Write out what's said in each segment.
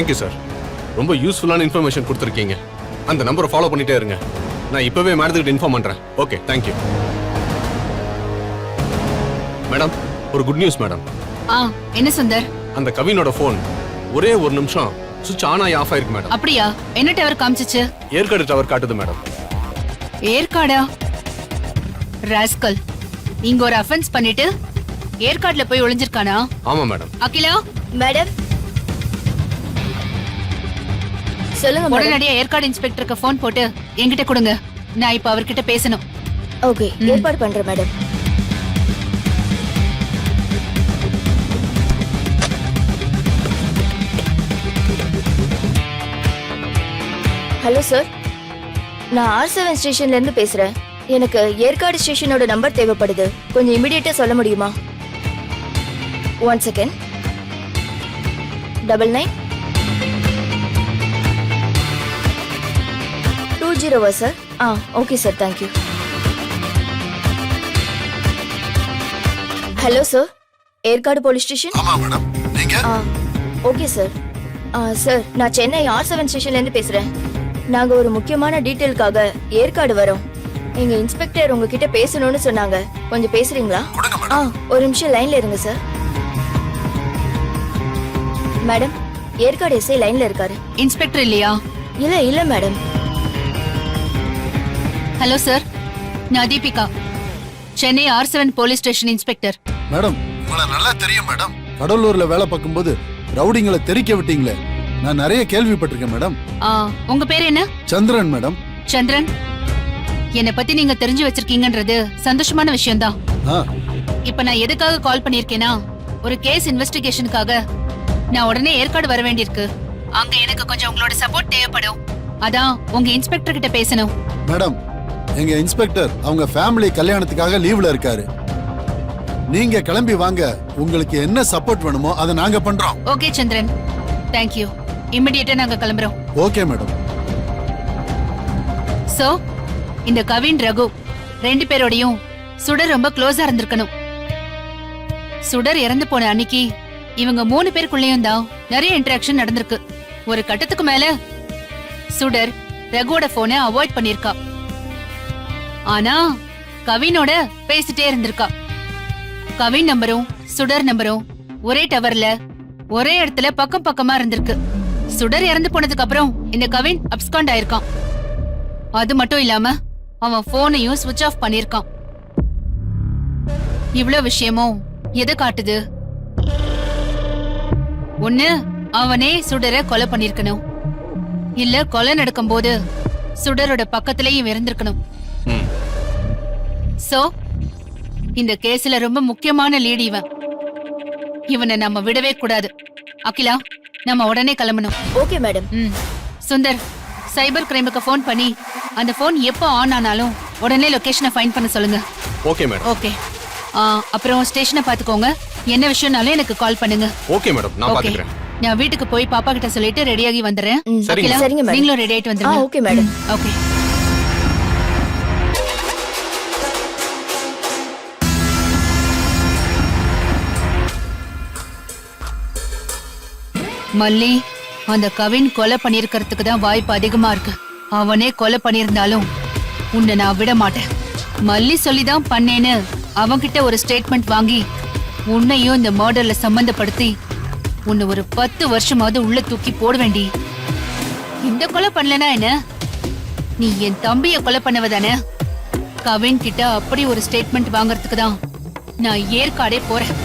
Thank you sir. ரொம்ப யூஸ்ஃபுல்லான information கொடுத்துருக்கீங்க. அந்த நம்பரை ஃபாலோ பண்ணிட்டே இருங்க. நான் இப்பவே மேடத்துக்கிட்ட இன்ஃபார்ம் பண்றேன். Okay, thank you. மேடம், ஒரு குட் நியூஸ் மேடம். என்ன சுந்தர்? அந்த கவினோட போன் ஒரே ஒரு நிமிஷம் சுவிட்ச் ஆன் ஆகி ஆஃப் ஆயிருக்கு மேடம். அப்படியா? என்ன டவர் காமிச்சிச்சு? ஏற்காடு டவர் காட்டுது மேடம். ஏற்காடா? ராஸ்கல், இங்க ஒரு அஃபென்ஸ் பண்ணிட்டு ஏற்காடுல போய் ஒளிஞ்சிருக்கானா? ஆமா மேடம். அகிலா மேடம் சொல்லுங்க. உடனடியா ஏற்காடு இன்ஸ்பெக்டருக்கு போன் போட்டு என்கிட்ட கொடுங்க. நான் இப்ப அவர்கிட்ட பேசணும். ஓகே, ஏற்பாடு பண்றேன் மேடம். ஹலோ சார், நான் R7 ஸ்டேஷன்ல இருந்து பேசுறேன். எனக்கு ஏற்காடு ஸ்டேஷனோட நம்பர் தேவைப்படுது. கொஞ்சம் இமிடியேட்டா சொல்ல முடியுமா? 1 second. 9920 sir. Okay sir, thank you. Hello sir, Yercaud police station. ஆமா மேடம், நீங்க? Okay sir. சார், நான் சென்னை R7 ஸ்டேஷன்ல இருந்து பேசுறேன். நாங்க ஒரு முக்கியமான டீடைலுக்காக ஏற்காடு வரோம். எங்க இன்ஸ்பெக்டர் உங்ககிட்ட பேசணும்னு சொன்னாங்க. கொஞ்சம் பேசுறீங்களா? ஒரு நிமிஷம் லைன்ல இருங்க சார். மேடம், ஏற்காடு எஸ்ஐ லைன்ல இருக்காரு. இன்ஸ்பெக்டர் இல்லையா? இல்ல மேடம். ஹலோ சார், நான் Deepika, Chennai R7 police station inspector. Madam, உங்களை நல்லா தெரியும் மேடம். கடலூர்ல வேலை பார்க்கும்போது ரவுடிங்களை தெரிக்க விட்டீங்களே, நான் நிறைய கேள்விப்பட்டிருக்கேன் மேடம். உங்க பேர் என்ன? சந்திரன் மேடம். சந்திரன், என்னை பத்தி நீங்க தெரிஞ்சு வச்சிருக்கீங்கன்றது சந்தோஷமான விஷயம்தான். இப்ப நான் எதுக்காக கால் பண்ணிருக்கேனா, ஒரு கேஸ் இன்வெஸ்டிகேஷனுக்காக நான் உடனே ஏற்காடு வர வேண்டியிருக்கு. அங்க எனக்கு கொஞ்சம் உங்களோட சப்போர்ட் தேவைப்படும். அதான் உங்க இன்ஸ்பெக்டர் கிட்ட பேசணும். மேடம், எங்க இன்ஸ்பெக்டர் அவங்க ஃபேமிலி கல்யாணத்துக்காக லீவ்ல இருக்காரு. நீங்க கிளம்பி வாங்க. உங்களுக்கு என்ன சப்போர்ட் வேணுமோ அதை நாங்க பண்றோம். ஓகே சந்திரன், தேங்க்யூ. இமிடியேட்டா நாங்க கிளம்புறோம். Okay madam. சோ, இந்த கவின், ரகு ரெண்டு பேரோடையும் சுடர் ரொம்ப க்ளோஸா இருந்திருக்கணும். சுடர் இறந்து போன அன்னைக்கு இவங்க 3 பேருக்குள்ளேயும் தான் நிறைய இன்டராக்ஷன் நடந்திருக்கு. ஒரு கட்டத்துக்கு மேல சுடர் ரகுவோட போனை அவாய்ட் பண்ணிருக்கா. ஆனா கவினோட பேசிட்டே இருந்திருக்கா. கவின் நம்பரும் சுடர் நம்பரும் ஒரே டவர்ல ஒரே இடத்துல பக்கம் பக்கமா இருந்திருக்கு. சுடர் இறந்து போனதுக்கு அப்புறம் இந்த கவின் அப்ஸ்காண்ட் ஆயிருக்கான். அது மட்டும் இல்லாம அவன் போனையும் சுவிட்ச் ஆஃப் பண்ணிருக்கான். இவ்ளோ விஷயமும் எதை காட்டுது? ஒண்ணு, அவனே சுடரை கொலை பண்ணிருக்கணும். இல்ல கொலை நடக்கும் போது சுடரோட பக்கத்திலேயும் இருந்திருக்கணும். சோ, இந்த கேஸ்ல ரொம்ப முக்கியமான லீட் இவன். இவனை நம்ம விடவே கூடாது. அகிலா, நம்ம உடனே கிளம்பணும். Okay madam. சுந்தர், சைபர் கிரைமுக்கு ஃபோன் பண்ணி அந்த ஃபோன் எப்போ ஆன் ஆனாலும் உடனே லொகேஷனை ஃபைண்ட் பண்ண சொல்லுங்க. Okay madam. ஓகே. அப்புறம் ஸ்டேஷனை பாத்துக்கோங்க. என்ன விஷயம்னாலும் எனக்கு கால் பண்ணுங்க. ஓகே மேடம், நான் பாத்துக்கிறேன். நான் வீட்டுக்கு போய் பாப்பா கிட்ட சொல்லிட்டு ரெடியாகி வந்துறேன். அகிலா, சரிங்க மேடம். நீங்களும் ரெடி ஆயிட்டு வந்துருங்க. Okay madam. ஓகே. மல்லி, அந்த கவின் கொலை பண்ணிருக்கிறதுக்கு தான் வாய்ப்பு அதிகமா இருக்கு. அவனே கொலை பண்ணிருந்தாலும் உன்னை நான் விட மாட்டேன். மல்லி சொல்லிதான் பண்ணேன்னு அவன்கிட்ட ஒரு ஸ்டேட்மெண்ட் வாங்கி உன்னையும் இந்த மர்டர்ல சம்பந்தப்படுத்தி உன்னை ஒரு 10 வருஷமாவது உள்ள தூக்கி போட வேண்டி. இந்த கொலை பண்ணலனா என்ன, நீ என் தம்பிய கொலை பண்ணவதானே? கவின் கிட்ட அப்படி ஒரு ஸ்டேட்மெண்ட் வாங்கறதுக்கு தான் நான் ஏற்காடே போறேன்.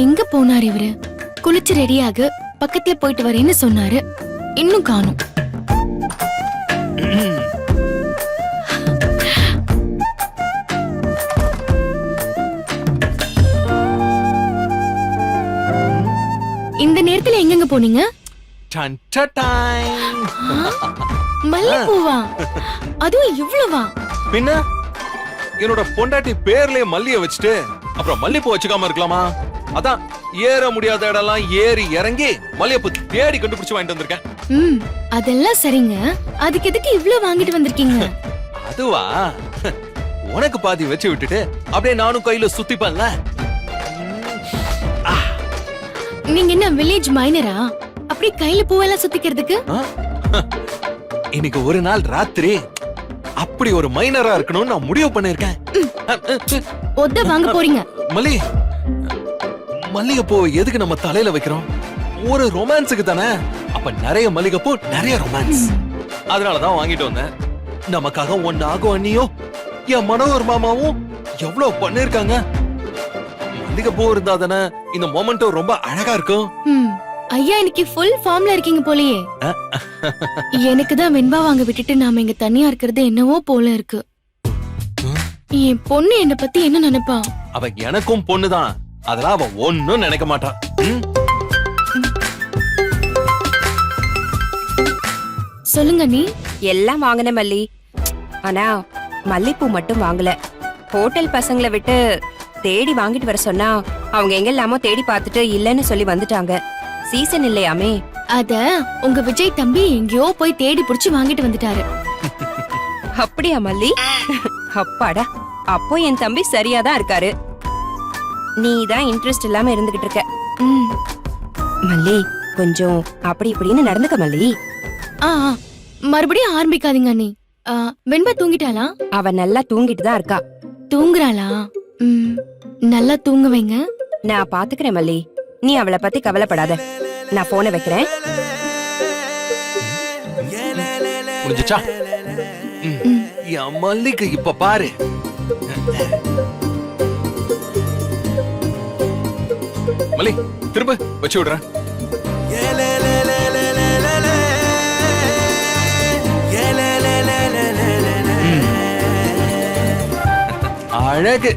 எங்க போனார் இவரு? குளிச்சு ரெடியாக பக்கத்துல போயிட்டு வரேன்னு சொன்னாரு. இன்னும் காணும். இந்த நேரத்துல எங்கெங்க போனீங்க? மல்லிப்பூவா? அதுவும் இவ்வளவா? பின்ன, என்னோட பொண்டாட்டி பேர்லயே மல்லிய வச்சுட்டு அப்புறம் மல்லிப்பூ வச்சுக்காம இருக்கலாமா? அதான் ஏற முடியாத இடம்லாம் ஏறி இறங்கி மல்லிகைப்பூ தேடி கண்டுபிடிச்சு வாங்கிட்டு வந்திருக்கேன். ம் அதெல்லாம் சரிங்க. அதுக்கு எதுக்கு இவ்ளோ வாங்கிட்டு வந்திருக்கீங்க? அதுவா, உனக்கு பாதி வச்சு விட்டுட்டு அப்படியே நானும் கையில சுத்திப்பேன்ல. நீங்க என்ன வில்லேஜ் மைனரா? அப்படி கையில பூவெல்லாம் சுத்திக்கிறதுக்கு? ஆ? இன்னைக்கு ஒரு நாள் ராத்திரி அப்படி ஒரு மைனரா இருக்கணும்னு நான் முடிவு பண்ணிருக்கேன். ஒத்த வாங்க போறீங்க? மல்லிகைப்பூ எதுக்கு நம்ம தலையில வைக்கிறோம்? ஒரு ரொமான்ஸுக்கு தானே. அப்ப நிறைய மல்லிகைப்பூ, நிறைய ரொமான்ஸ். அதனாலதான் வாங்கிட்டு வந்தேன். நமக்காக ஒன்னாகும் அண்ணியும் என் மனோகர் மாமாவும் எவ்வளவு பண்ணிருக்காங்க. மல்லிகைப்பூ இருந்தா தானே இந்த மொமெண்ட்டும் ரொம்ப அழகா இருக்கும். ஐயா இன்னைக்கு ஃபுல் ஃபார்ம்ல இருக்கீங்க போலயே. எனக்கு தான் வெண்பா வாங்க விட்டுட்டு நாம இங்க தனியா இருக்கிறது என்னவோ போல இருக்கு. என் பொண்ணு என்ன பத்தி என்ன நினைப்பா? அவ எனக்கும் பொண்ணுதான். அதெல்லாம் அவ ஒன்னும் நினைக்க மாட்டா. சொல்லுங்க நீ. எல்லாம் வாங்கின மல்லி, ஆனா மல்லிப்பூ மட்டும் வாங்கல. ஹோட்டல் பசங்களை விட்டு தேடி வாங்கிட்டு வர சொன்னா அவங்க எங்கெல்லாமோ தேடி பார்த்துட்டு இல்லன்னு சொல்லி வந்துட்டாங்க. சீசன் இல்லையாமே. அத உங்க விஜய் தம்பி எங்கேயோ போய் தேடி புடிச்சு வாங்கிட்டு வந்துட்டாரு. அப்படியா மல்லி? அப்பாடா, அப்போ என் தம்பி சரியாதான் இருக்காரு. நீ தான் இன்ட்ரெஸ்ட் இல்லாம இருந்துகிட்டு இருக்க. மல்லி கொஞ்சம் அப்படி இப்படின்னு நடந்துக்க மல்லி. மறுபடியும் ஆரம்பிக்காதீங்க நீ. வெண்பா தூங்கிட்டாளா? அவ நல்லா தூங்கிட்டு தான் இருக்கா. தூங்குறாளா? நல்லா தூங்க வைங்க. நான் பாத்துக்கிறேன் மல்லி, நீ அவளை பத்தி கவலைப்படாத. நான் போனை வைக்கிறேன். முடிஞ்சுச்சா? என் மல்லிக்கு இப்ப பாரு. மல்லி திரும்ப வச்சு விடுறேன். அழகு.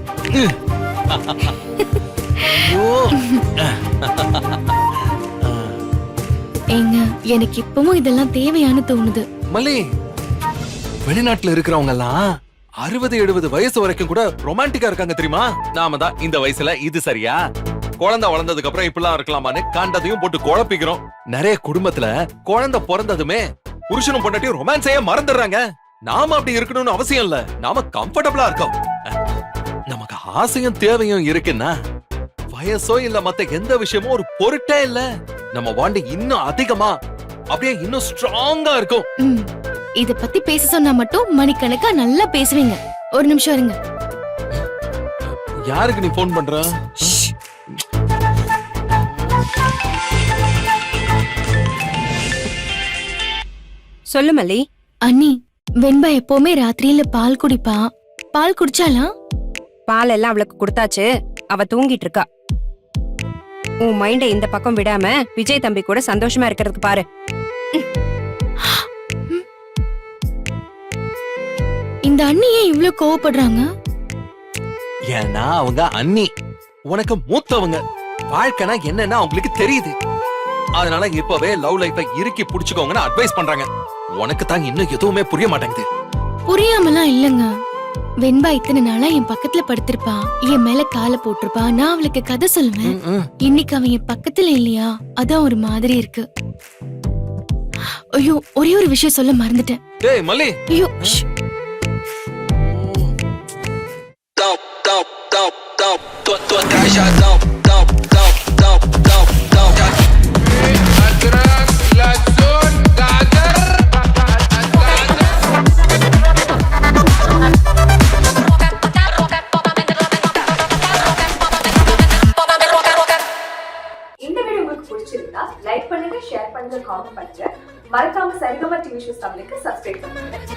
ஏங்க எனக்கு இப்பவும் இதெல்லாம் தேவையானு தோணுது. மல்லி, வெளிநாட்டுல இருக்கிறவங்க எல்லாம் 60-70 வயசு வரைக்கும் கூட ரொமான்டிக்கா இருக்காங்க தெரியுமா? நாம தான் இந்த வயசுல இது சரியா? குழந்தை வளர்ந்ததுக்கு அப்புறம் இப்படிலாம் இருக்கலாமான்னு காண்டதையும் போட்டு குழப்பிக்கிறோம். நிறைய குடும்பத்துல குழந்தை பிறந்ததுமே புருஷனும் பொண்டாட்டியும் ரொமான்ஸையே மறந்துடுறாங்க. நாம அப்படி இருக்கணும்னு அவசியம் இல்ல. நாம கம்ஃபர்டபுளா இருக்கோம். நமக்கு ஆசையும் தேவையும் இருக்குன்னா வயசோ இல்ல மத்த எந்த விஷயமும் ஒரு பொருட்டே இல்ல. நம்ம வாண்டி இன்னும் அதிகமா அப்படியே இன்னும் ஸ்ட்ராங்கா இருக்கும். இத பத்தி பேச சொன்னா மட்டும் மணிக்கணக்கா நல்லா பேசுவீங்க. ஒரு நிமிஷம் இருங்க. யாருக்கு நீ போன் பண்ற? சொல்லு மல்லி. அண்ணி, வெண்பா எப்பவுமே ராத்திரியில பால் குடிப்பா. பால் குடிச்சாலா? பால் எல்லாம் அவளுக்கு கொடுத்தாச்சு. அவ தூங்கிட்டு இருக்கா. உன் மைண்ட இந்த பக்கம் விடாம விஜய் தம்பி கூட சந்தோஷமா இருக்கிறதுக்கு பாரு. இந்த அண்ணி ஏன் இவ்ளோ கோவப்படுறாங்க? ஏன்னா அவங்க அண்ணி, உனக்கு மூத்தவங்க. வாழ்க்கைனா என்னன்னா அவங்களுக்கு தெரியுது. அதனால இப்பவே லவ் லைஃபை இறுக்கி புடிச்சுக்கோங்கன்னு அட்வைஸ் பண்றாங்க. உனக்கு தான் இன்னும் எதுவுமே புரிய மாட்டேங்குது. புரியாமலாம் இல்லங்க. வெண்பா இத்தனை நாளா என் பக்கத்துல படுத்திருப்பா, என் மேல காலை போட்டிருப்பா, நான் அவளுக்கு கதை சொல்லுவேன். இன்னைக்கு அவன் என் பக்கத்துல இல்லையா, அதான் ஒரு மாதிரி இருக்கு. ஐயோ, ஒரே ஒரு விஷயம் சொல்ல மறந்துட்டேன். டேய் மல்லி. ஐயோ. லைக் பண்ணுங்க, ஷேர் பண்ணுங்க, காமெண்ட் பண்ணுங்க. மறக்காம சரிகமா டிவி ஷோஸ் தமிழுக்கு சப்ஸ்கிரைப் பண்ணுங்க.